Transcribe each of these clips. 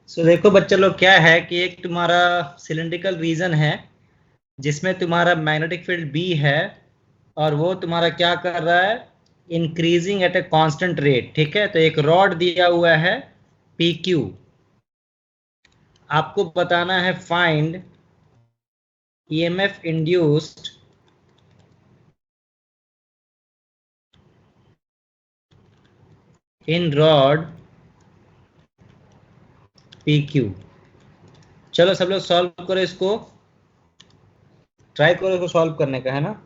सो देखो बच्चे लोग, क्या है कि एक तुम्हारा सिलेंड्रिकल रीजन है जिसमें तुम्हारा मैग्नेटिक फील्ड बी है, और वो तुम्हारा क्या कर रहा है, increasing at a constant rate. ठीक है, तो एक रॉड दिया हुआ है पी क्यू। आपको बताना है फाइंड ईएमएफ इंड्यूस्ड इन रॉड पी क्यू। चलो सब लोग सॉल्व करो इसको, ट्राई करो इसको सॉल्व करने का, है ना।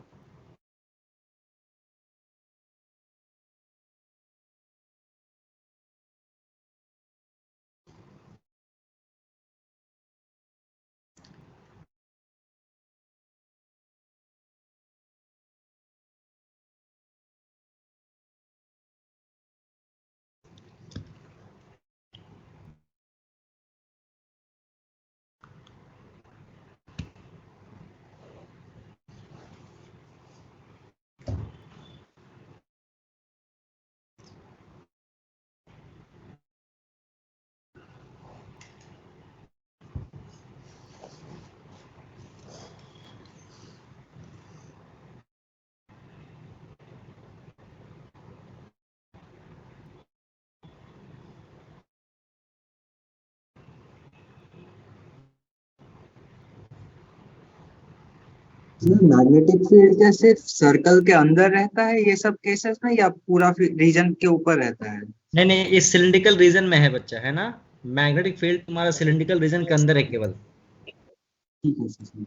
मैग्नेटिक फील्ड क्या सिर्फ सर्कल के अंदर रहता है ये सब केसेस में, या पूरा रीजन के ऊपर रहता है? नहीं नहीं, इस सिलिंड्रिकल रीजन में है बच्चा, है ना। मैग्नेटिक फील्ड तुम्हारा सिलिंड्रिकल रीजन के अंदर है केवल। ठीक है सर।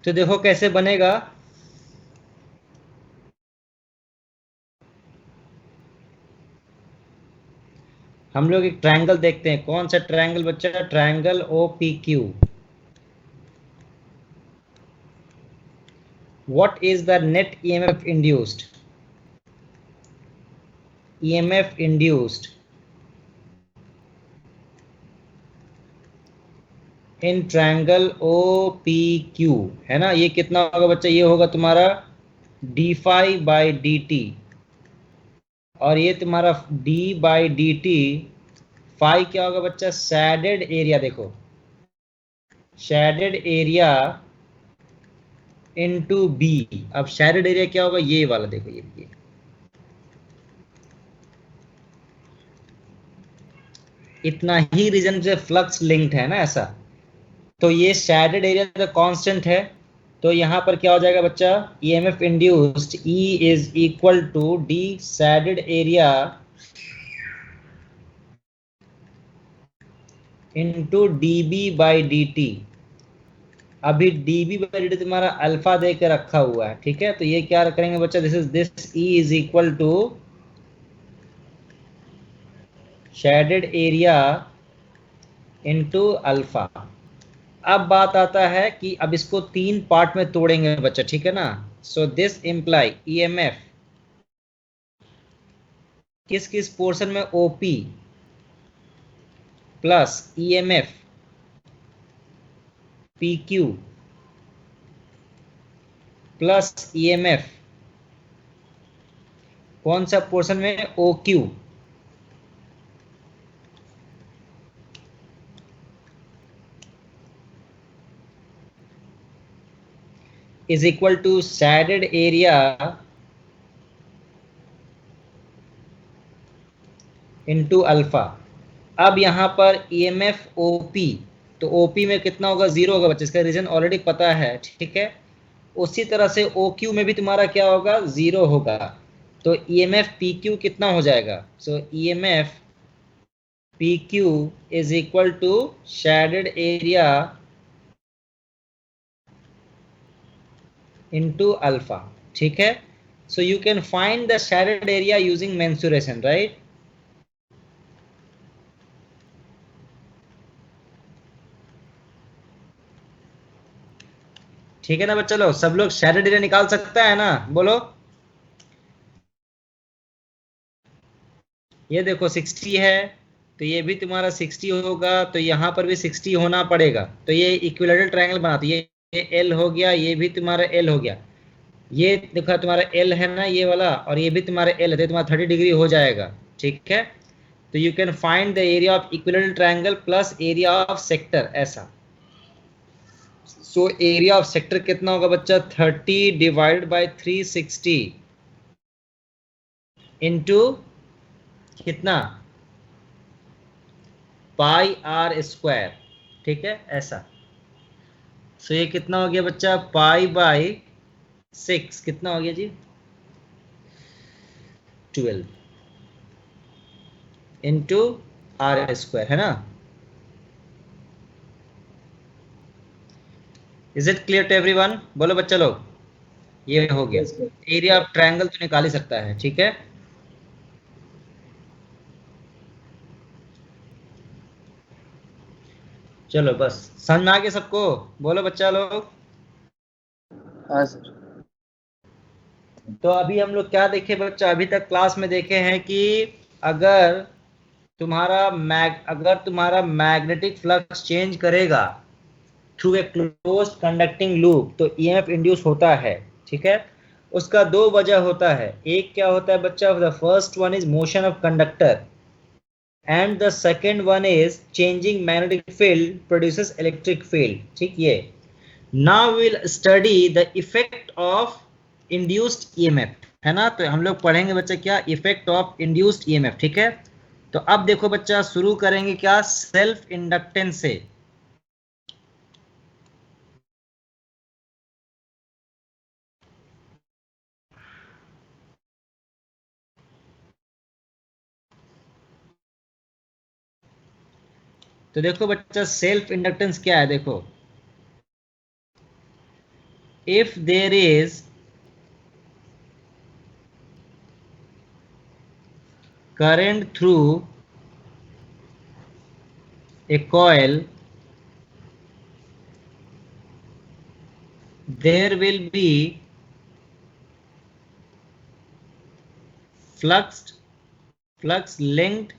तो देखो कैसे बनेगा। हम लोग एक ट्रायंगल देखते हैं, कौन सा ट्रायंगल बच्चा, triangle O P Q. What is the net EMF induced, EMF induced in triangle O P Q, है ना। ये कितना होगा बच्चा, ये होगा तुम्हारा d phi by d t, और ये तुम्हारा d by d t. Phi क्या होगा बच्चा, शेडेड एरिया। देखो शेडेड एरिया इनटू बी। अब शेडेड एरिया क्या होगा, ये वाला देखो, ये इतना ही रीजन से फ्लक्स लिंक्ड है ना, ऐसा। तो ये शेडेड एरिया तो कांस्टेंट है, तो यहां पर क्या हो जाएगा बच्चा, EMF induced E is equal to d shaded area into dB by d t. अभी डीबी बाई डी टी तुम्हारा अल्फा दे के रखा हुआ है, ठीक है। तो ये क्या करेंगे बच्चा, this E is equal to shaded area into alpha. अब बात आता है कि अब इसको तीन पार्ट में तोड़ेंगे बच्चा, ठीक है ना। सो दिस इम्प्लाई ईएमएफ किस किस पोर्शन में, OP plus EMF PQ plus EMF कौन सा पोर्शन में, OQ. Is equal to shaded area into alpha. अब यहां पर ईएमएफ ओपी, तो ओपी में कितना होगा, जीरो होगा बच्चे, इसका रीजन ऑलरेडी पता है, ठीक है। उसी तरह से OQ में भी तुम्हारा क्या होगा, जीरो होगा। तो ईएमएफ PQ कितना हो जाएगा, so EMF PQ is equal to shaded area into alpha, ठीक है। So you can find the shaded area using mensuration, right? ठीक है ना बच्चा लोग, सब लोग shaded area निकाल सकता है ना, बोलो। ये देखो 60 है, तो ये भी तुम्हारा 60 होगा, तो यहाँ पर भी 60 होना पड़ेगा। तो ये इक्विलेटरल ट्रायंगल बना, तो ये एल हो गया, ये भी तुम्हारा एल हो गया। ये देखो तुम्हारा एल है ना ये वाला, और ये भी तुम्हारा एल है, तो तुम्हारा 30 डिग्री हो जाएगा। ठीक है, तो you can find the area of equilateral triangle plus area of sector, ऐसा। सो एरिया ऑफ सेक्टर कितना होगा बच्चा, 30 डिवाइडेड बाय 360 इंटू कितना, पाई आर स्क्वायर। ठीक है, ऐसा। सो ये कितना हो गया बच्चा, पाई बाय 6 कितना हो गया जी, 12 इंटू आर स्क्वायर, है ना। Is it clear to everyone, बोलो बच्चा लोग। ये हो गया एरिया ऑफ ट्रायंगल, तो निकाल ही सकता है। ठीक है, चलो बस समझ में आ गया सबको, बोलो बच्चा लोग। हाँ सर। तो अभी हम लोग क्या देखे बच्चा, अभी तक क्लास में देखे हैं कि अगर तुम्हारा मैग्नेटिक फ्लक्स चेंज करेगा through a closed conducting loop, तो ईएमएफ इंड्यूस होता है। ठीक है, उसका दो वजह होता है। एक क्या होता है बच्चा, the first one is motion of conductor and the second one is changing magnetic field produces electric field। ठीक, ये now we'll study the effect of induced EMF, है ना। तो हम लोग पढ़ेंगे बच्चा क्या, इफेक्ट ऑफ इंड्यूस्ड EMF। ठीक है, तो अब देखो बच्चा शुरू करेंगे क्या, सेल्फ इंडक्टेंस से। तो देखो बच्चा सेल्फ इंडक्टेंस क्या है, देखो if there is current through a coil, there will be flux linked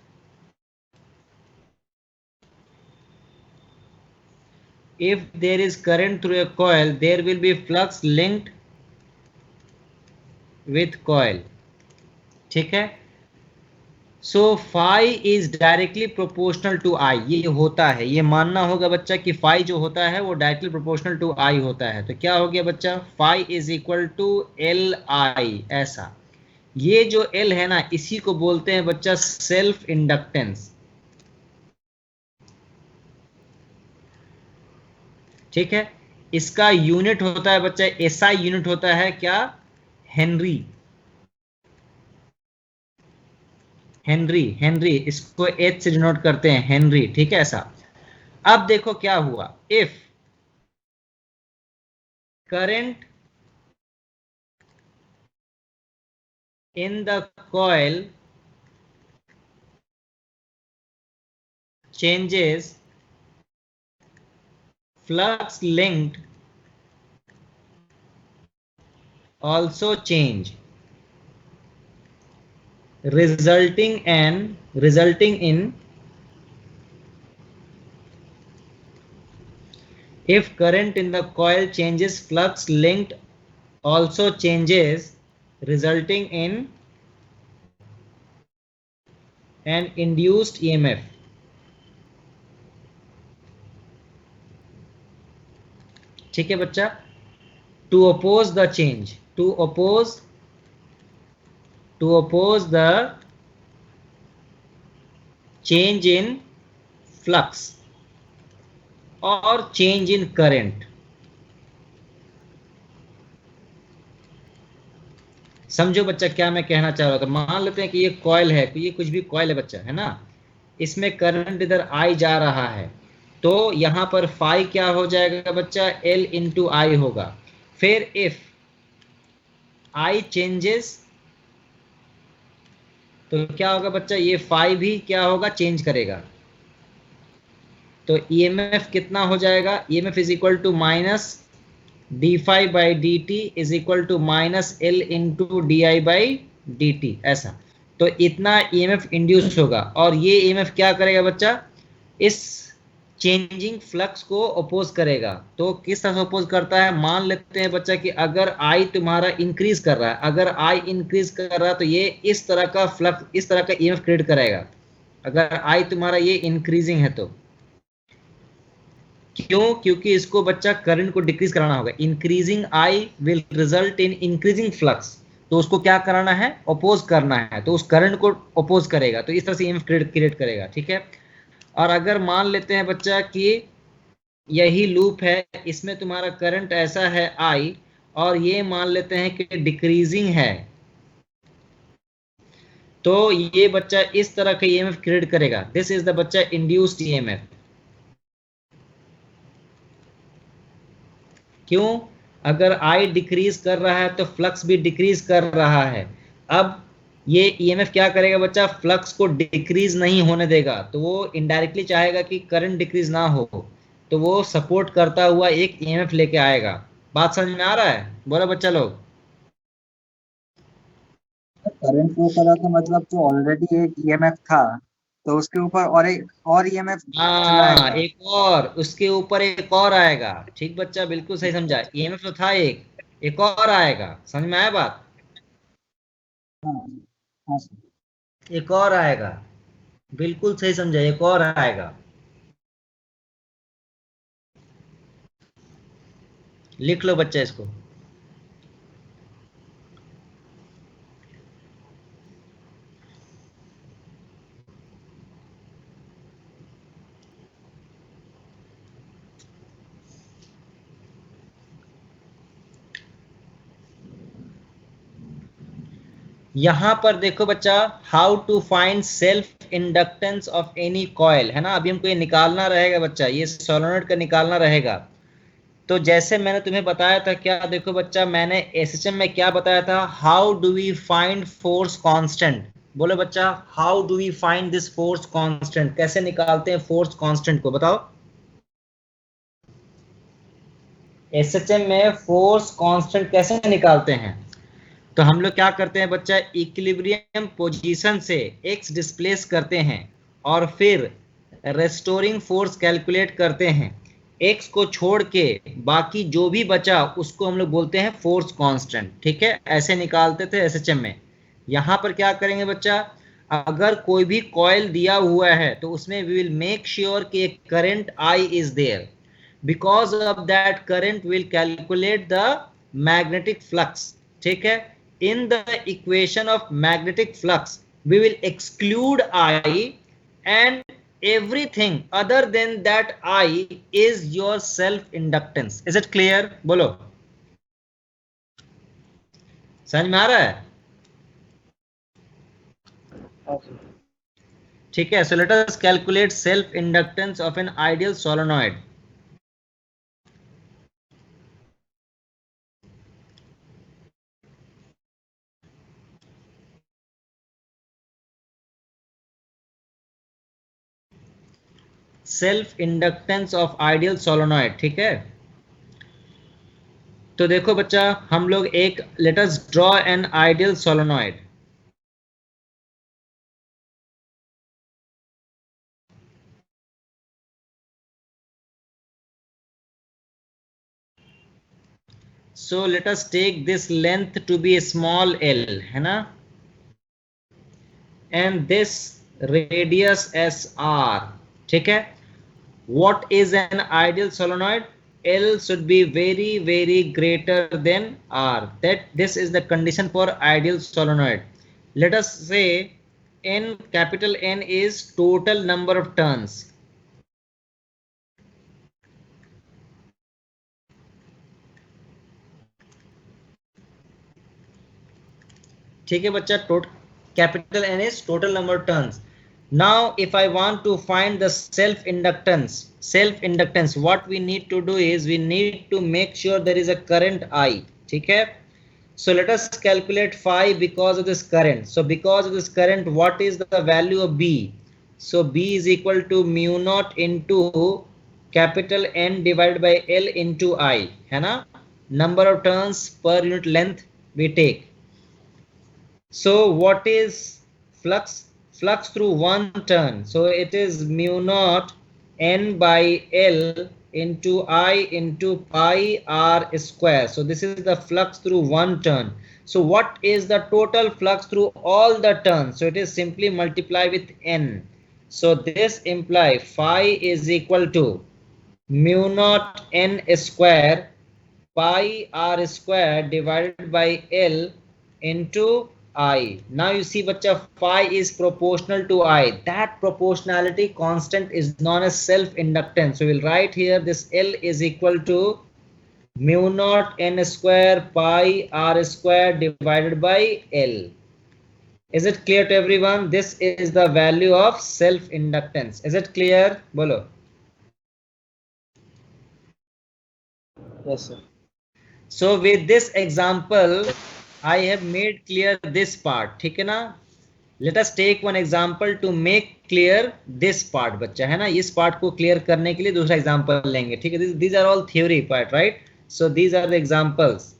if there is current through a coil, there will be flux linked with coil। ठीक है, so phi is directly proportional to I, ये होता है, ये मानना होगा बच्चा कि फाई जो होता है वो डायरेक्टली प्रोपोर्शनल टू आई होता है। तो क्या हो गया बच्चा, phi is equal to L I, ऐसा। ये जो एल है ना, इसी को बोलते हैं बच्चा सेल्फ इंडक्टेंस। ठीक है, इसका यूनिट होता है बच्चा, एसआई यूनिट होता है क्या, हेनरी। हेनरी इसको एच से डिनोट करते हैं, हेनरी। ठीक है, ऐसा। अब देखो क्या हुआ, if current in the coil changes, flux linked also change, resulting in if current in the coil changes, flux linked also changes, resulting in an induced EMF। ठीक है बच्चा, to oppose the change, to oppose the change in flux और change in current. समझो बच्चा क्या मैं कहना चाह रहा था। मान लेते हैं कि ये कॉइल है, ये कुछ भी कॉइल है बच्चा, है ना, इसमें करंट इधर आई जा रहा है, तो यहां पर फाई क्या हो जाएगा बच्चा, एल इंटू आई होगा। फिर इफ I चेंजेस, तो क्या होगा बच्चा, ये फाई भी क्या होगा, चेंज करेगा। तो ईएमएफ कितना हो जाएगा, EMF is equal to minus d phi by d t is equal to minus L into d I by d t, ऐसा। तो इतना ईएमएफ इंड्यूस होगा, और ये ईएमएफ क्या करेगा बच्चा, इस चेंजिंग फ्लक्स को अपोज करेगा। तो किस तरह से अपोज करता है, मान लेते हैं बच्चा कि अगर आई तुम्हारा इंक्रीज कर रहा है, अगर आई इंक्रीज कर रहा है तो ये इस तरह का फ्लक्स, इस तरह का ईएमएफ क्रिएट करेगा। अगर आई तुम्हारा ये इंक्रीजिंग है तो क्यों, क्योंकि इसको बच्चा करंट को डिक्रीज कराना होगा। Increasing I will result in increasing flux, तो उसको क्या कराना है, अपोज करना है, तो उस करंट को अपोज करेगा, तो इस तरह से ईएमएफ क्रिएट करेगा, ठीक है। और अगर मान लेते हैं बच्चा कि यही लूप है, इसमें तुम्हारा करंट ऐसा है आई, और ये मान लेते हैं कि डिक्रीजिंग है, तो ये बच्चा इस तरह का ईएमएफ क्रिएट करेगा। दिस इज द बच्चा इंड्यूस्ड ईएमएफ। क्यों, अगर आई डिक्रीज कर रहा है तो फ्लक्स भी डिक्रीज कर रहा है। अब ये ईएमएफ क्या करेगा बच्चा, फ्लक्स को डिक्रीज नहीं होने देगा, तो वो इनडायरेक्टली चाहेगा कि करंट डिक्रीज ना हो, तो वो सपोर्ट करता हुआ एक ईएमएफ लेके आएगा। बात समझ में आ रहा है, बोलो बच्चा लोग। करंट फ्लो करा था, मतलब जो ऑलरेडी एक ईएमएफ था तो उसके ऊपर और ईएमएफ हाँ, एक और, उसके ऊपर एक और आएगा। ठीक बच्चा, बिल्कुल सही समझा। ईएमएफ तो था एक और आएगा। समझ में आया बात? हाँ सर। एक और आएगा, बिल्कुल सही समझा, एक और आएगा। लिख लो बच्चा इसको। यहां पर देखो बच्चा, how to find self inductance of any coil, है ना। अभी हमको ये निकालना रहेगा बच्चा, ये सोलेनॉइड का निकालना रहेगा। तो जैसे मैंने तुम्हें बताया था, क्या देखो बच्चा, मैंने एसएचएम में क्या बताया था, how do we find force constant. बोलो बच्चा, how do we find this force constant, कैसे निकालते हैं फोर्स कांस्टेंट को, बताओ। एसएचएम में फोर्स कांस्टेंट कैसे निकालते हैं, तो हम लोग क्या करते हैं बच्चा, इक्विलिब्रियम पोजीशन से एक्स डिस्प्लेस करते हैं और फिर रेस्टोरिंग फोर्स कैलकुलेट करते हैं। एक्स को छोड़ के बाकी जो भी बचा उसको हम लोग बोलते हैं फोर्स कांस्टेंट, ठीक है। ऐसे निकालते थे एसएचएम में। यहां पर क्या करेंगे बच्चा, अगर कोई भी कॉइल दिया हुआ है तो उसमें वी विल मेक श्योर कि एक current I is there, because of that current will calculate the magnetic flux, ठीक है। In the equation of magnetic flux, we will exclude I, and everything other than that I is your self inductance. Is it clear? बोलो, समझ में आ रहा है? ठीक है। So let us calculate self inductance of an ideal solenoid. Self inductance of ideal solenoid, ठीक है। तो देखो बच्चा, हम लोग एक, let us draw an ideal solenoid. So let us take this length to be small L, है ना, and this radius as R, ठीक है। What is an ideal solenoid? L should be very greater than R. This is the condition for ideal solenoid. Let us say N, capital N is total number of turns. ठीक है बच्चा, capital N is total number of turns. Now if I want to find the self inductance, what we need to do is we need to make sure there is a current I, ठीक है। So let us calculate phi because of this current. So because of this current, what is the value of B? So B is equal to mu naught into capital N divided by L into I, है ना? Number of turns per unit length we take. So what is flux? Flux through one turn. So it is mu naught N by L into I into pi r square. So this is the flux through one turn. So what is the total flux through all the turns? So it is simply multiply with N. So this imply phi is equal to mu naught N square pi r square divided by L into I. Now you see bacha, phi is proportional to I. That proportionality constant is known as self-inductance. So we'll write here this L is equal to mu naught N square pi r square divided by L. Is it clear to everyone? This is the value of self-inductance. Is it clear? Bolo. Yes, sir. So with this example, I have made clear this part. ठीक है ना? Let us take one example to make clear this part, बच्चा है ना? इस part को clear करने के लिए दूसरा example लेंगे. ठीक है? These are all theory part, right? So these are the examples.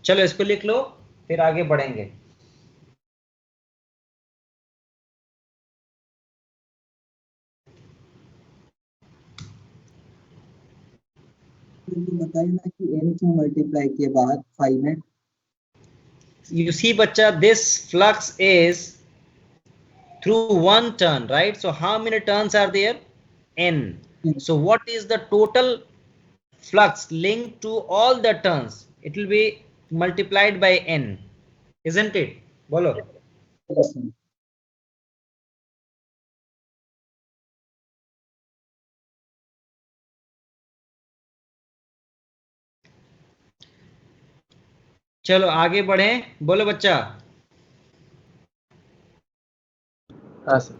चलो इसको लिख लो, फिर आगे बढ़ेंगे. बताइए ना कि n क्यों मल्टीप्लाई किए बाद phi में. You see बच्चा, this flux is through one turn, right? So how many turns are there? N. So what is the total flux linked to all the turns? It will be multiplied by N, isn't it? Bolo. Yes, sir. चलो आगे बढ़े. बोलो बच्चा. हाँ sir.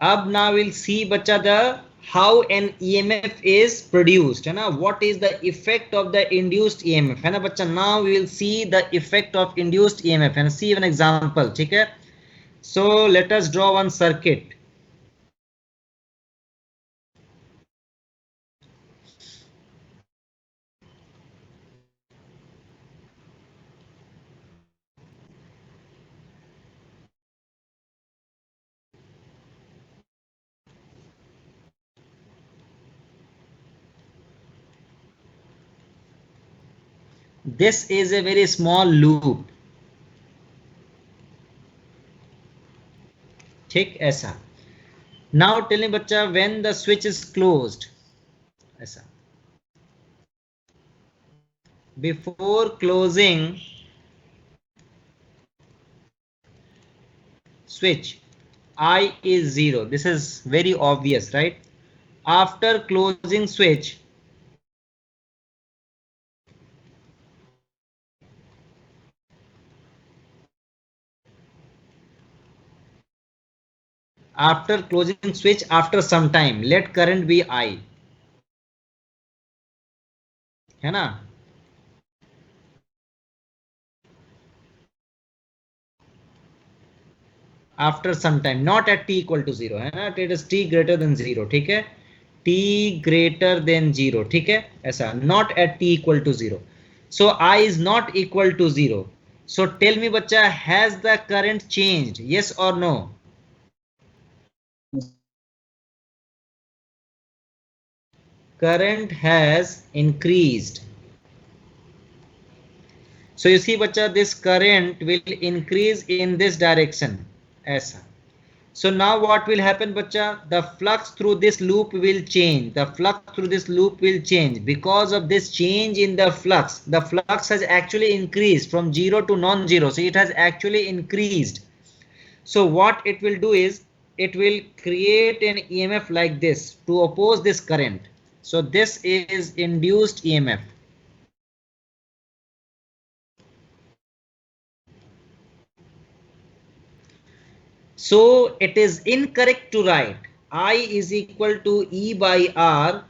अब now we'll see बच्चा the how an EMF is produced, है ना? What is the effect of the induced EMF, है ना बच्चा? Now we will see the effect of induced EMF and see an example. ठीक है? So let us draw one circuit. This is a very small loop. ठीक ऐसा. Now tell me बच्चा, when the switch is closed, ऐसा. Before closing switch, I is 0. This is very obvious, right? After closing switch, after some time, let current be I, है ना? After some time, not at t equal to 0, है ना? It is t greater than 0. ठीक है? t greater than 0. ठीक है? ऐसा, not at t equal to 0. So I is not equal to 0. So tell me बच्चा, has the current changed? Yes or no? Current has increased. So you see बच्चा, this current will increase in this direction, ऐसा. So now what will happen बच्चा? The flux through this loop will change. The flux through this loop will change. Because of this change in the flux has actually increased from 0 to non-zero. So it has actually increased. So what it will do is, it will create an EMF like this to oppose this current. So this is induced EMF. So it is incorrect to write I is equal to E by R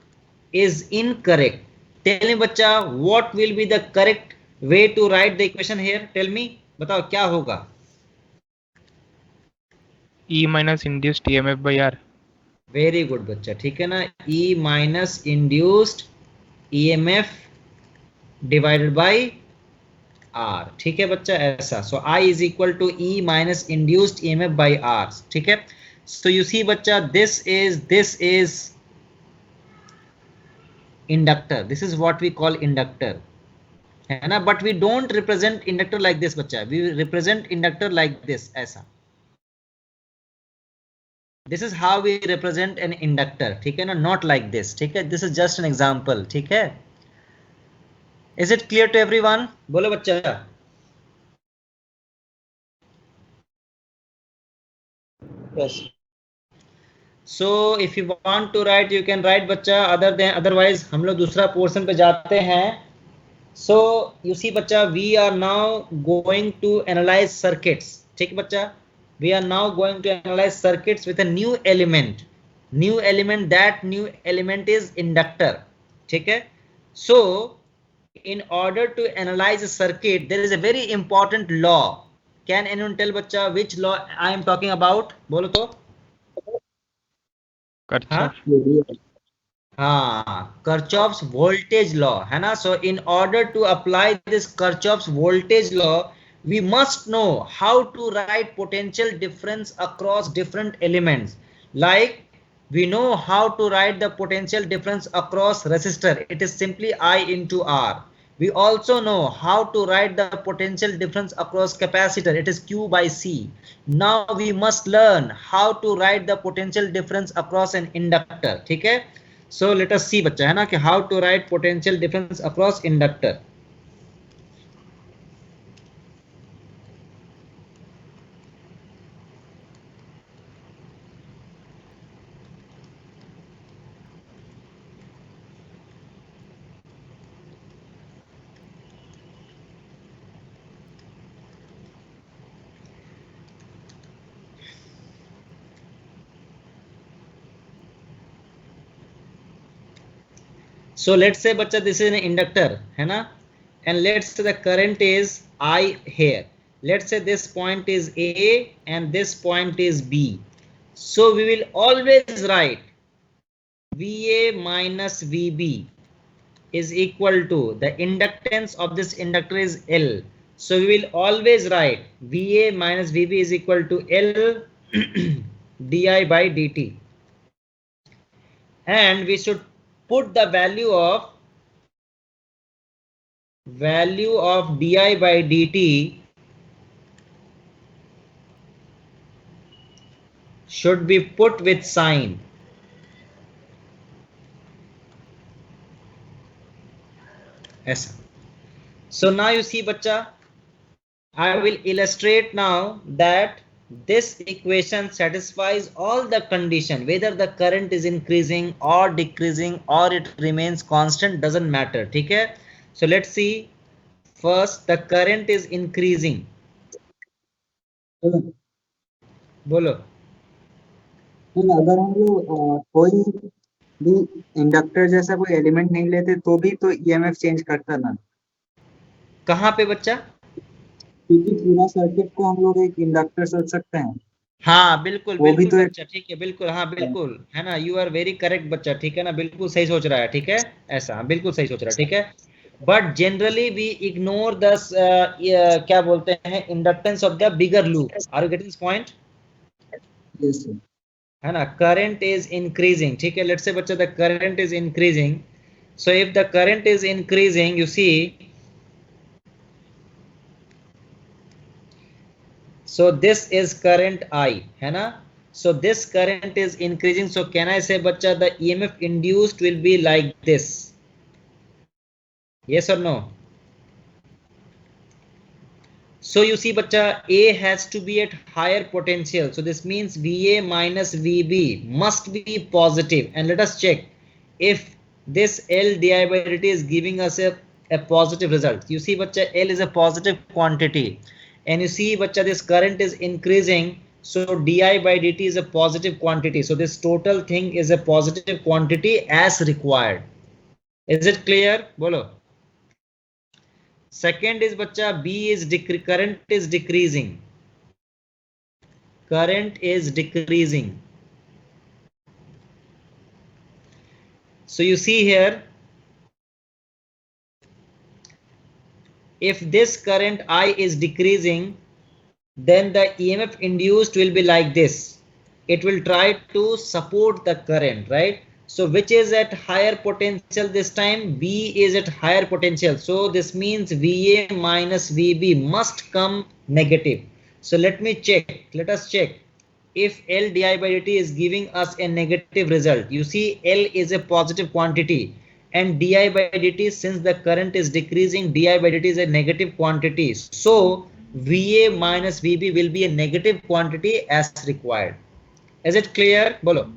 is incorrect. Tell me बच्चा, what will be the correct way to write the equation here, tell me, बताओ क्या होगा? E minus induced EMF by R. Very good बच्चा, ठीक है ना, E minus induced EMF divided by R, ठीक है बच्चा, ऐसा. So I is equal to E minus induced EMF by R, ठीक है. सो यू सी बच्चा, this is inductor, this is what we call inductor, है ना. But we don't represent inductor like this बच्चा, we represent inductor like this, ऐसा. This is how we represent an inductor, ठीक है ना, not like this, ठीक है. This is just an example, ठीक है. Is it clear to everyone? बोलो बच्चा. Yes. So if you want to write you can write बच्चा, अदरवाइज हम लोग दूसरा पोर्शन पे जाते हैं. सो यू सी बच्चा, we are now going to analyse circuits, ठीक है बच्चा. We are now going to analyse circuits with a new element, that new element is inductor, ठीक है. सो in order to analyze a circuit there is a very important law. Can anyone tell bachcha which law I am talking about? bolo to. Kirchhoff. Kirchhoff's voltage law, है ना. So in order to apply this Kirchhoff's voltage law we must know how to write potential difference across different elements. Like we know how to write the potential difference across resistor, it is simply I into R. We also know how to write the potential difference across capacitor, it is Q by C. Now we must learn how to write the potential difference across an inductor, ठीक है. So let us see बच्चा, है ना, कि how to write potential difference across inductor. So let's say बच्चा this is an inductor, है ना, and let's say the current is I here. Let's say this point is A and this point is B. So we will always write VA minus VB is equal to the inductance of this inductor is L. So we will always write VA minus VB is equal to L di by dt, and we should put the value of di by dt should be put with sign. ऐसा. So now you see बच्चा, I will illustrate now that this equation satisfies all the condition, whether the current is increasing or decreasing or it remains constant, doesn't matter, ठीक है. So let's see, first the current is increasing. बोलो. अगर हम लोग कोई भी inductor जैसा कोई एलिमेंट नहीं लेते तो भी तो ईएमएफ चेंज करता ना. कहाँ पे बच्चा? क्योंकि पूरा सर्किट को हम लोग एक इंडक्टर सोच सकते हैं. हाँ बिल्कुल वो भी बिल्कुल तो बच्चा, ठीक है, बिल्कुल, हाँ बिल्कुल, है ना, यू आर वेरी करेक्ट बच्चा, ठीक है ना, बिल्कुल सही सोच रहा है, ठीक है, ऐसा बिल्कुल सही सोच रहा है, ठीक है. But generally we ignore the क्या बोलते हैं, inductance of the bigger loop. Are you getting this point? Yes sir. है ना, करंट इज इंक्रीजिंग, ठीक है. लेट्स से बच्चा the current is increasing. So if the current is increasing, you see, so this is current I, है ना. So this current is increasing. So can I say बच्चा the EMF induced will be like this? Yes or no? So you see बच्चा, A has to be at higher potential. So this means VA minus VB must be positive. And let us check if this L di by dt is giving us a positive result. You see बच्चा, L is a positive quantity. And you see बच्चा, this current is increasing, so di by dt is a positive quantity, so this total thing is a positive quantity as required. Is it clear? बोलो. Second is बच्चा B is current is decreasing. Current is decreasing. So you see here, if this current I is decreasing, then the EMF induced will be like this. It will try to support the current, right? So which is at higher potential this time? B is at higher potential. So this means VA minus VB must come negative. So let me check. Let us check. If L di by dt is giving us a negative result, you see L is a positive quantity, and di by dt, since the current is decreasing, di by dt is a negative quantity. So VA minus VB will be a negative quantity as required. Is it clear? Bolo.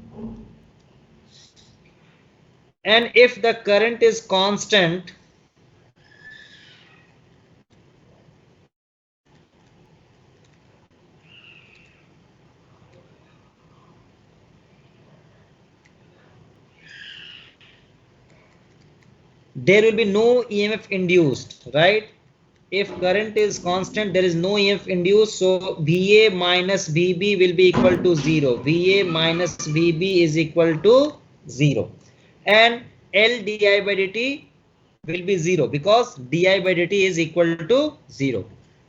And if the current is constant, there will be no EMF induced, right? If current is constant, there is no EMF induced, so VA minus VB will be equal to 0. VA minus VB is equal to 0. And L di by dt will be 0 because di by dt is equal to 0.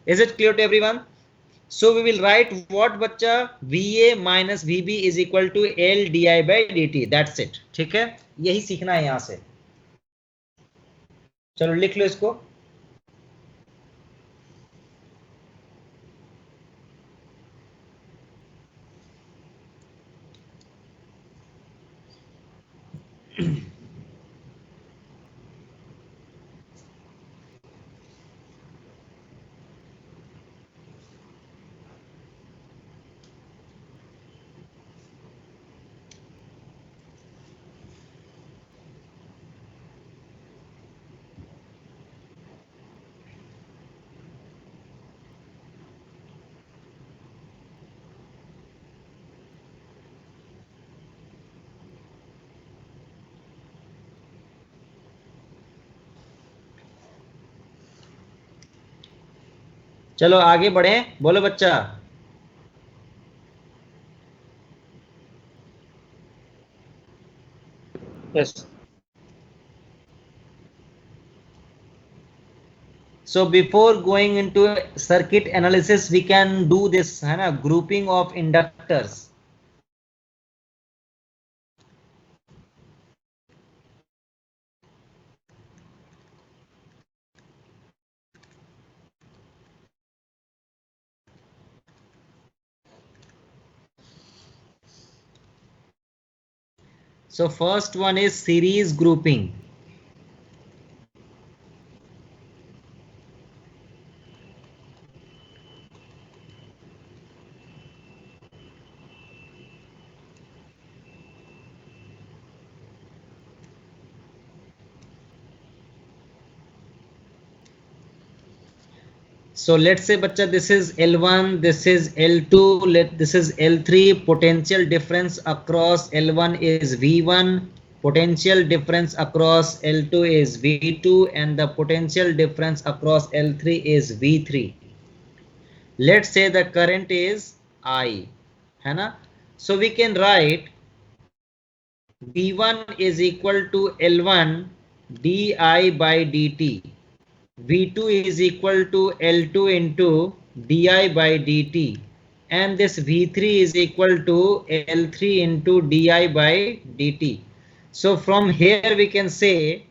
Is it clear to everyone? So we will write what बच्चा? VA minus VB is equal to L di by dt. That's it. ठीक है, यही सीखना है यहाँ से. चलो लिख लो इसको. चलो आगे बढ़े. बोलो बच्चा. Yes. So before going into circuit analysis, we can do this, है ना, grouping of inductors. So first one is series grouping. So let's say बच्चा, this is L1, this is L2, this is L3. Potential difference across L1 is V1, potential difference across L2 is V2, and the potential difference across L3 is V3. Let's say the current is I, है ना? So we can write V1 is equal to L1 di by dt. V2 is equal to L2 into di by dt, and this V3 is equal to L3 into di by dt. So from here we can say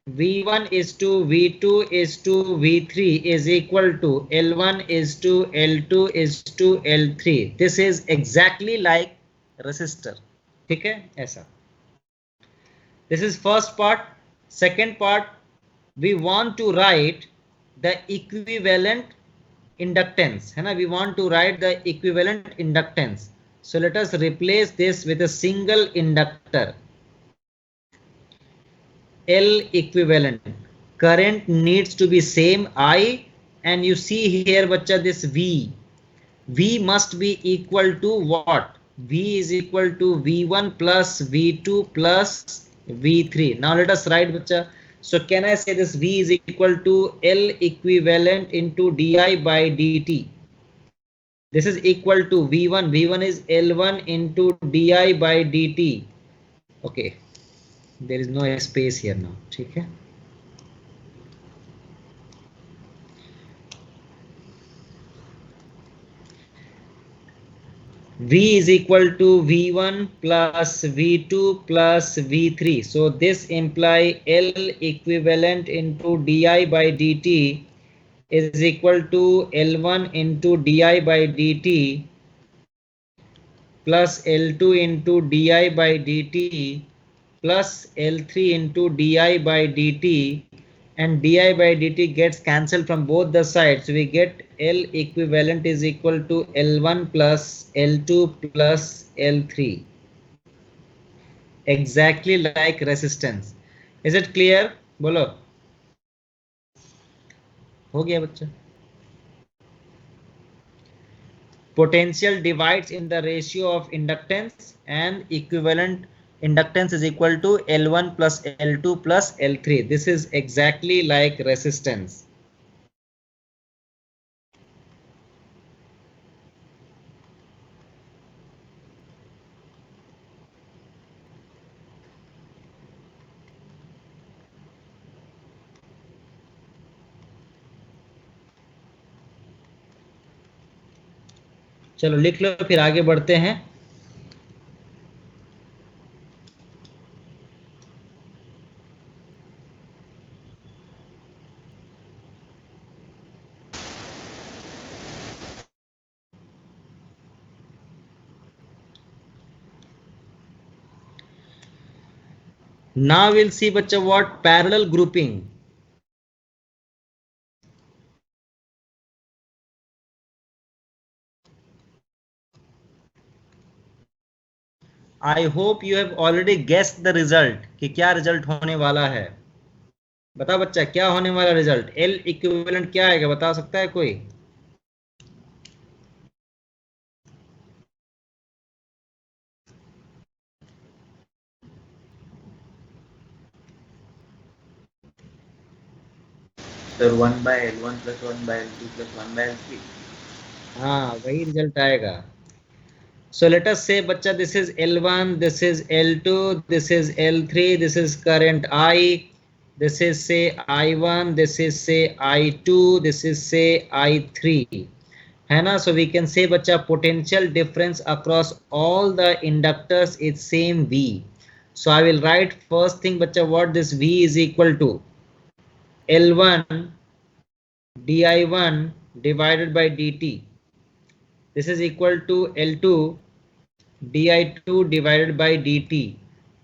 V1 is to V2 is to V3 is equal to L1 is to L2 is to L3. This is exactly like resistor. ठीक है ऐसा. This is first part. Second part, we want to write the equivalent inductance, है ना? We want to write the equivalent inductance. So let us replace this with a single inductor. L equivalent. Current needs to be same I, and you see here बच्चा this V. V must be equal to what? V is equal to V1 plus V2 plus V3. Now let us write बच्चा. So can I say this V is equal to L equivalent into di by dt? This is equal to V1. V1 is L1 into di by dt. Okay, there is no space here now. ठीक है, V is equal to V1 plus V2 plus V3. So this imply L equivalent into di by dt is equal to L1 into di by dt plus L2 into di by dt plus L3 into di by dt, and di by dt gets cancelled from both the sides. So we get L equivalent is equal to L1 plus L2 plus L3, exactly like resistance. Is it clear? बोलो, हो गया बच्चा? Potential divides in the ratio of inductance, and equivalent inductance is equal to L1 plus L2 plus L3. This is exactly like resistance. चलो लिख लो, फिर आगे बढ़ते हैं. Now we'll see बच्चा what parallel grouping. I hope you have already guessed the result कि क्या result होने वाला है. बता बच्चा क्या होने वाला रिजल्ट. L इक्विवेलेंट क्या आएगा, बता सकता है कोई? Sir, 1 by L1 plus 1 by L2 plus 1 by L3. हाँ, वही रिजल्ट आएगा. So let us say बच्चा this is L1, this is L2, this is L3, this is current I, this is say I1, this is say I2, this is say I3, है ना. So we can say बच्चा potential difference across all the inductors is same V. So I will write first thing बच्चा what this V is equal to L1 di1 divided by dt. This is equal to L2 di2 divided by dt,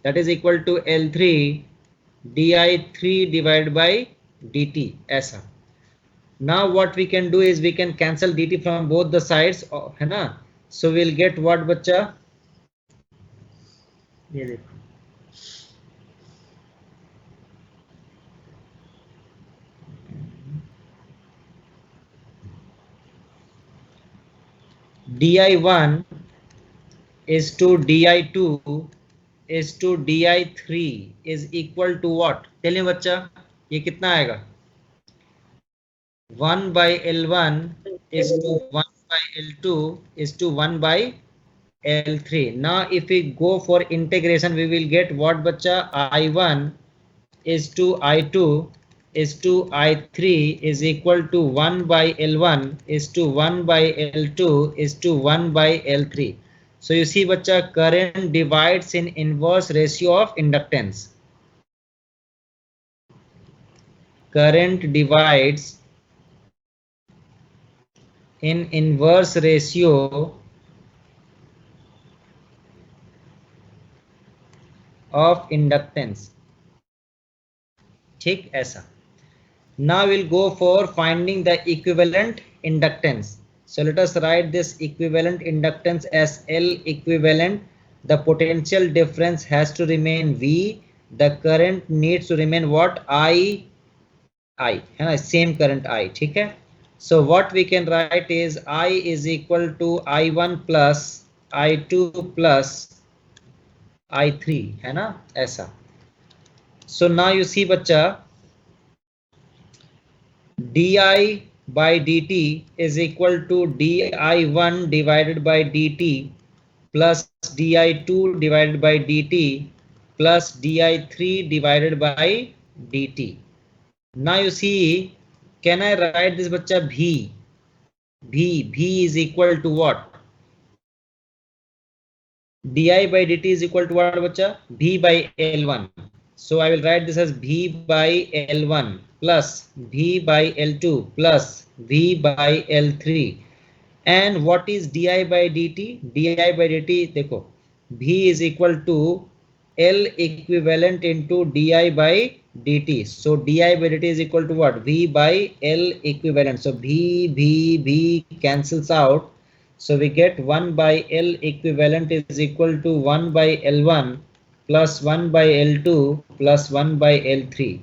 that is equal to L3 di3 divided by dt. ऐसा. Now what we can do is we can cancel dt from both the sides, है ना. So we'll get what बच्चा, ये देखो di1 is to di2 is to di3 is equal to what? Tell me बच्चा, ये कितना आएगा? 1 by L1 is to 1 by L2 is to 1 by L3. Now if we go for integration we will get what बच्चा? I1 is to I2 is to I3 is equal to 1 by L1 is to 1 by L2 is to 1 by L3. So you see बच्चा current divides in inverse ratio of inductance. Current divides in inverse ratio of inductance. ठीक ऐसा. Now we'll go for finding the equivalent inductance. So let us write this equivalent inductance as L equivalent. The potential difference has to remain V. The current needs to remain what? I, है ना, same current I. ठीक है. So what we can write is I is equal to I1 plus I2 plus I3, है ना, ऐसा. So now you see बच्चा di by dt is equal to di1 divided by dt plus di2 divided by dt plus di3 divided by dt. Now you see, can I write this bacha v? V is equal to what? Di by dt is equal to what bacha? V by L1. So I will write this as V by L1 plus V by L2 plus V by L3. And what is di by dt? Di by dt देखो, V is equal to L equivalent into di by dt. So di by dt is equal to what? V by L equivalent. So V cancels out. So we get 1 by L equivalent is equal to 1 by L1 plus 1 by L2 plus 1 by L3.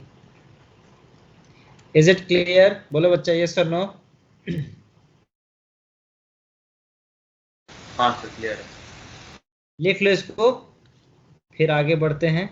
Is it clear? बोलो बच्चा, yes or no? हाँ sir clear है। लिख लो इसको, फिर आगे बढ़ते हैं।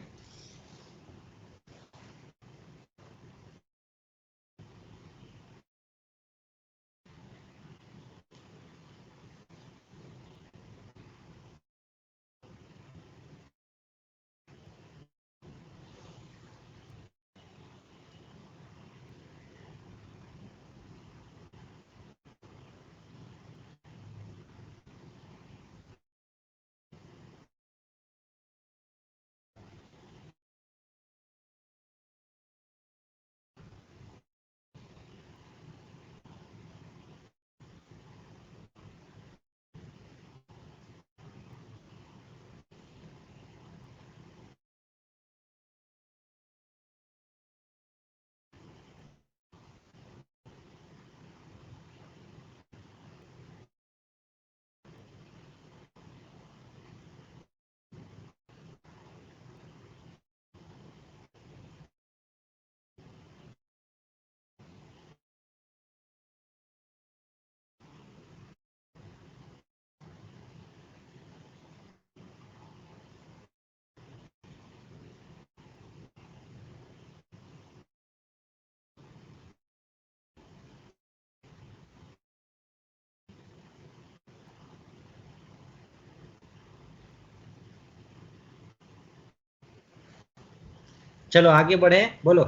चलो आगे बढ़े, बोलो।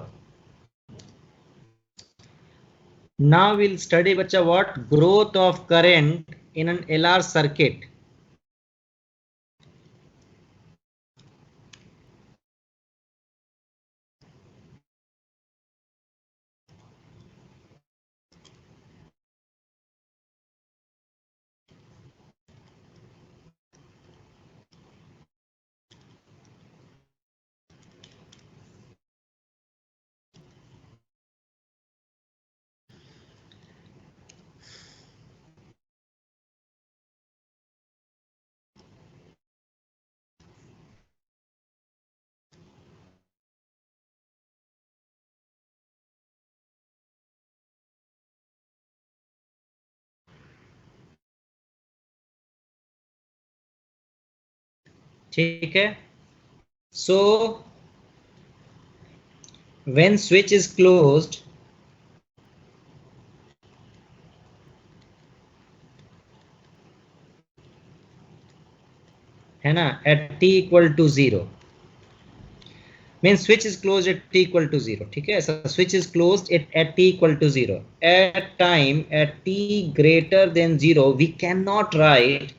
Now we'll study बच्चा what? Growth of current in an LR circuit. ठीक है, so when switch is closed, है ना, at t equal to 0, means switch is closed at t equal to 0. ठीक है, so switch is closed at t equal to 0. At time at t greater than 0, we cannot write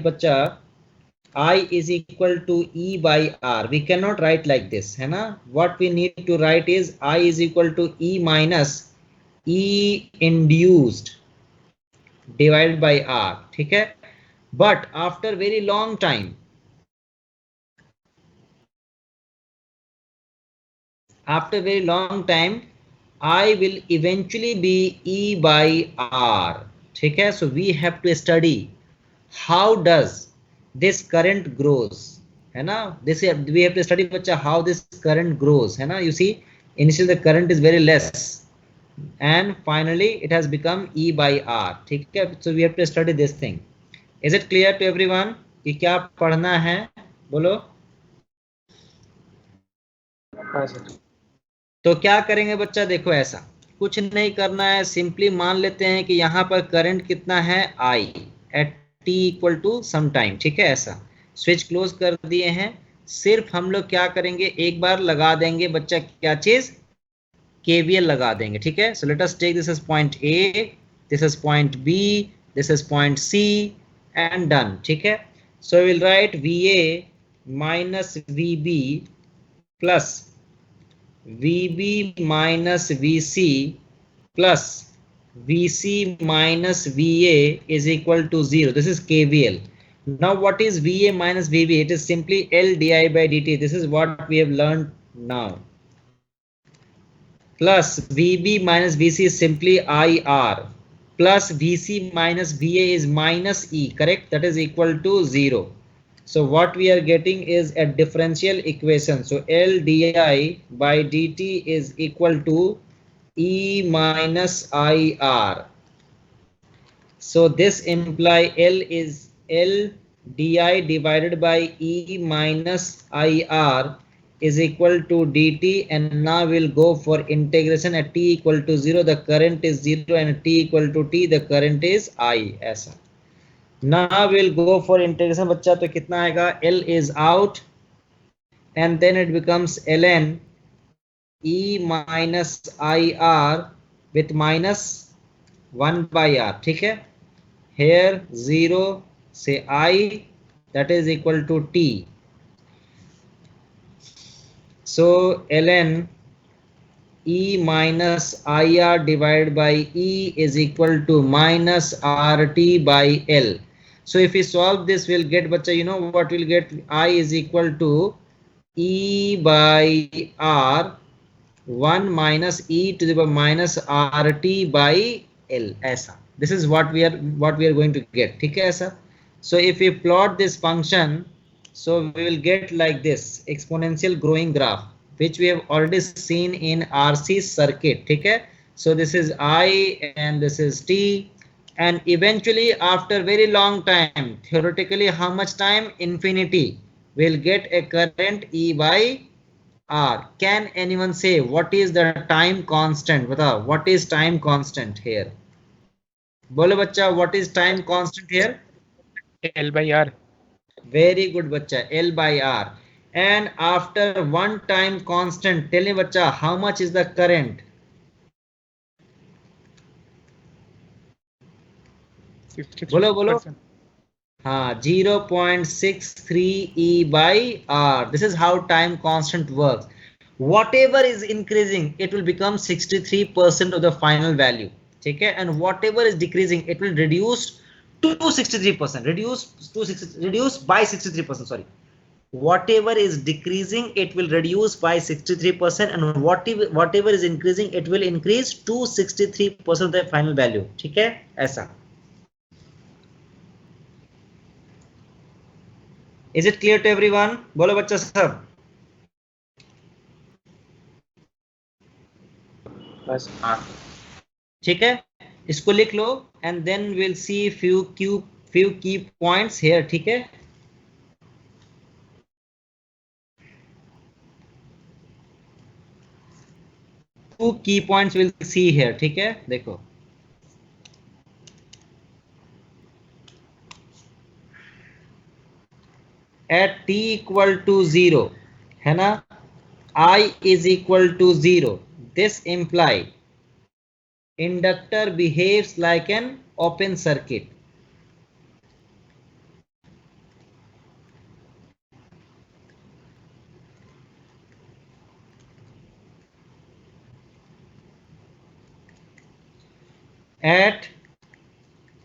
बच्चा I is equal to E by R. We cannot write like this, है ना. What we need to write is I is equal to E minus E induced divided by R. ठीक है, but after very long time, I will eventually be E by R. ठीक है, so we have to study how does this current grows, है ना. This we have to study बच्चा how this current grows, है ना. You see, initially the current is very less and finally it has become E by R. ठीक है, so we have to study this thing. Is it clear to everyone कि क्या पढ़ना है? बोलो। हाँ सर। तो क्या करेंगे बच्चा, देखो ऐसा कुछ नहीं करना है, सिंपली मान लेते हैं कि यहाँ पर करंट कितना है, I at t equal to some time, ठीक है। ऐसा स्विच क्लोज कर दिए हैं, सिर्फ हम लोग क्या करेंगे, एक बार लगा देंगे बच्चा, क्या चीज, KVL लगा देंगे, ठीक है। So let us take this is point A, this is point B, this is point C and done, ठीक है। So will write VA minus VB plus VB minus VC plus VC minus VA is equal to 0. This is KVL. Now what is VA minus VB? It is simply L di by dt. This is what we have learned now. Plus VB minus VC is simply IR. Plus VC minus VA is minus E, correct? That is equal to 0. So what we are getting is a differential equation. So L di by dt is equal to E minus IR. So this imply L is L di divided by E minus IR is equal to dt, and now we'll go for integration at t equal to 0. The current is 0 and at t equal to t the current is I. ऐसा now we'll go for integration बच्चा, तो कितना आएगा, L is out and then it becomes ln E minus IR with minus 1 by R, ठीक है। here 0 से I, that is equal to t. So ln E minus IR divided by E is equal to minus RT by L. So if we solve this, we'll get, bacha, you know what we'll get, I is equal to E by R 1 minus E to the power minus RT by L. ऐसा, this is what we are going to get, ठीक है ऐसा। So if we plot this function, so we will get like this exponential growing graph, which we have already seen in RC circuit, ठीक है। So this is I and this is T, and eventually after very long time, theoretically how much time, infinity, we'll get a current E by R. Can anyone say what is the time constant? बताओ, what is time constant here? बोलो बच्चा, what is time constant here? L by R. Very good बच्चा, L by R. And after one time constant, tell me बच्चा, how much is the current? 63%. बोलो बोलो। हाँ, 0.63 E by R. This is how time constant works. Whatever is increasing, it will become 63% of the final value, ठीक है। And whatever is decreasing, it will reduce to 63%. Reduce by 63%. Sorry. Whatever is decreasing, it will reduce by 63%, and whatever is increasing, it will increase to 63% of the final value, ठीक है ऐसा। Is it clear to everyone? बोलो बच्चा सब। बस हाँ। ठीक है, इसको लिख लो and then we'll see few key points here, ठीक है। Two key points we'll see here, ठीक है। देखो, at t equal to 0, है ना, I is equal to 0. This imply inductor behaves like an open circuit. At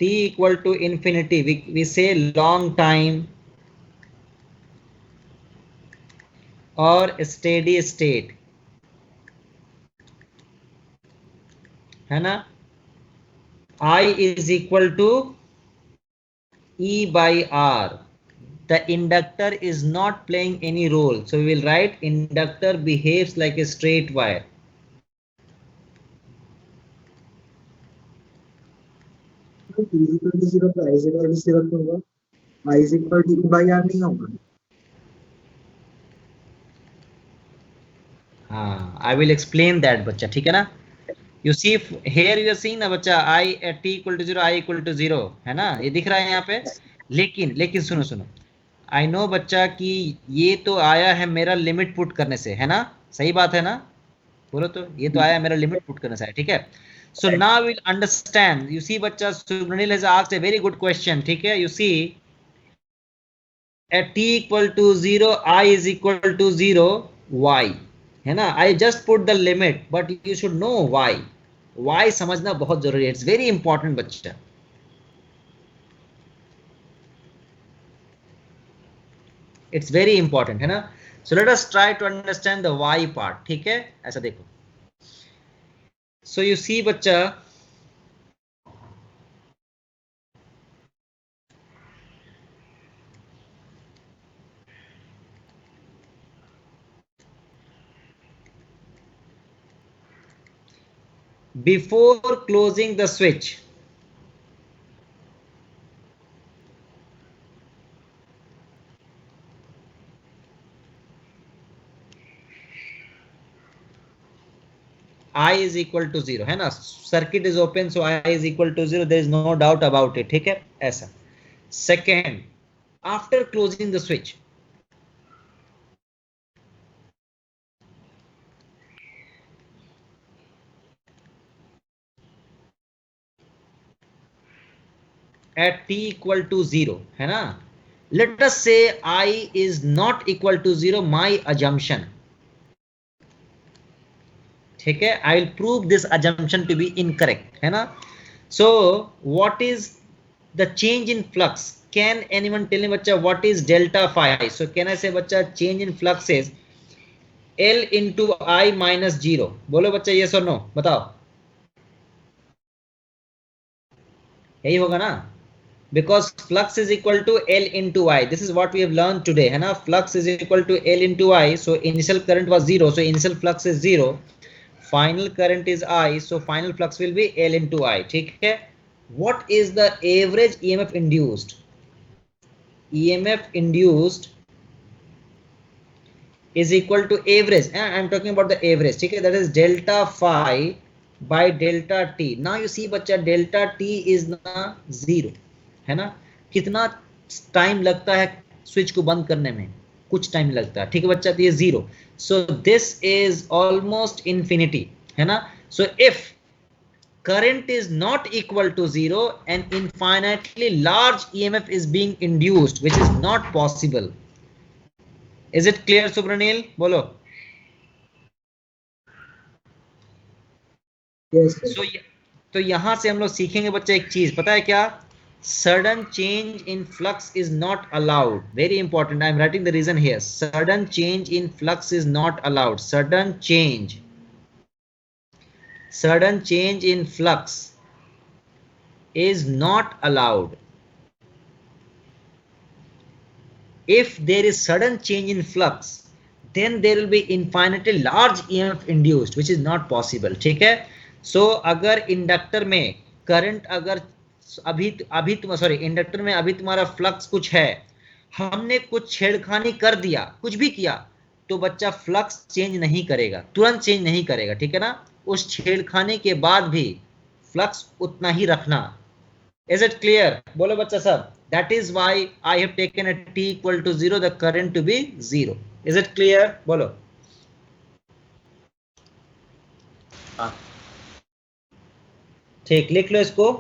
t equal to infinity, we say long time or steady state, है ना, I is equal to E by R. The inductor is not playing any role, so we will write inductor behaves like a straight wire. T0 पे I0 होगा, I E by R नहीं होगा। हाँ, I will explain that बच्चा, ठीक है ना। You see here you are seeing ना बच्चा, I at T equal to zero, I equal to zero, है ना, ये दिख रहा है यहाँ पे। लेकिन लेकिन सुनो सुनो, आई नो बच्चा कि ये तो आया है मेरा लिमिट पुट करने से, है ना, सही बात है ना, बोलो तो, ये तो आया मेरा लिमिट पुट करने से है, ठीक है। So now will understand, you see बच्चा, Subranil has asked a very good question, ठीक है। You see at t equal to 0, I is equal to 0, y, है ना, I just put the limit, but you should know why समझना बहुत जरूरी है, it's very important बच्चा, इट्स वेरी इंपॉर्टेंट, है ना। So let us try to understand the y part, ठीक है, ऐसा देखो। सो यू सी बच्चा, before closing the switch, I is equal to 0, है ना, circuit is open, so I is equal to 0, there is no doubt about it, ठीक है, ऐसा। Second, after closing the switch, at t equal to 0, है ना, let us say I is not equal to 0, my assumption, ठीक है, I will prove this assumption to be incorrect, है ना। So what is the change in flux, can anyone tell me बच्चा what is delta phi? So can I say बच्चा change in flux is L into I minus 0, बोलो बच्चा yes or no, बताओ, यही होगा ना, because flux is equal to L into I, this is what we have learned today, है ना, flux is equal to L into I, so initial current was 0, so initial flux is 0, final current is I, so final flux will be L into I, ठीक है। what is the average EMF induced? EMF induced is equal to average, I am talking about the average, ठीक है, that is delta phi by delta t। now you see बच्चा, delta t is ना 0, है ना, कितना time लगता है switch को बंद करने में, कुछ टाइम लगता है, ठीक है बच्चा, तो ये 0, so this is almost infinity, है ना। So if current is not equal to 0, an infinitely large EMF is being induced, which is not possible. Is it clear, Subranil? बोलो। yes sir. So, तो यहां से हम लोग सीखेंगे बच्चे एक चीज, पता है क्या, sudden change in flux is not allowed, very important, I am writing the reason here, sudden change in flux is not allowed, sudden change in flux is not allowed. If there is sudden change in flux, then there will be infinitely large EMF induced, which is not possible, ठीक है। so अगर inductor में current, अगर अभी अभी तुम sorry inductor में अभी तुम्हारा फ्लक्स कुछ है, हमने कुछ छेड़खानी कर दिया, कुछ भी किया, तो बच्चा फ्लक्स चेंज नहीं करेगा, तुरंत चेंज नहीं करेगा, ठीक है ना, उस छेड़खानी के बाद भी फ्लक्स उतना ही रखना। Is it clear? बोलो बच्चा सब, that is why I have taken at t equal to 0 the current to be 0. Is it clear? बोलो। हाँ। ठीक, लिख लो इसको।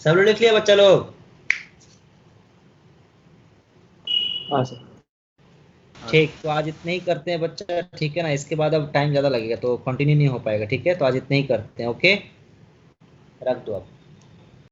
सब लोग लिख लिया बच्चा लोग? हाँ सर। ठीक, तो आज इतने ही करते हैं बच्चा, ठीक है ना? इसके बाद अब टाइम ज़्यादा लगेगा तो कंटिन्यू नहीं हो पाएगा, ठीक है? तो आज इतने ही करते हैं, ओके, रख दो अब।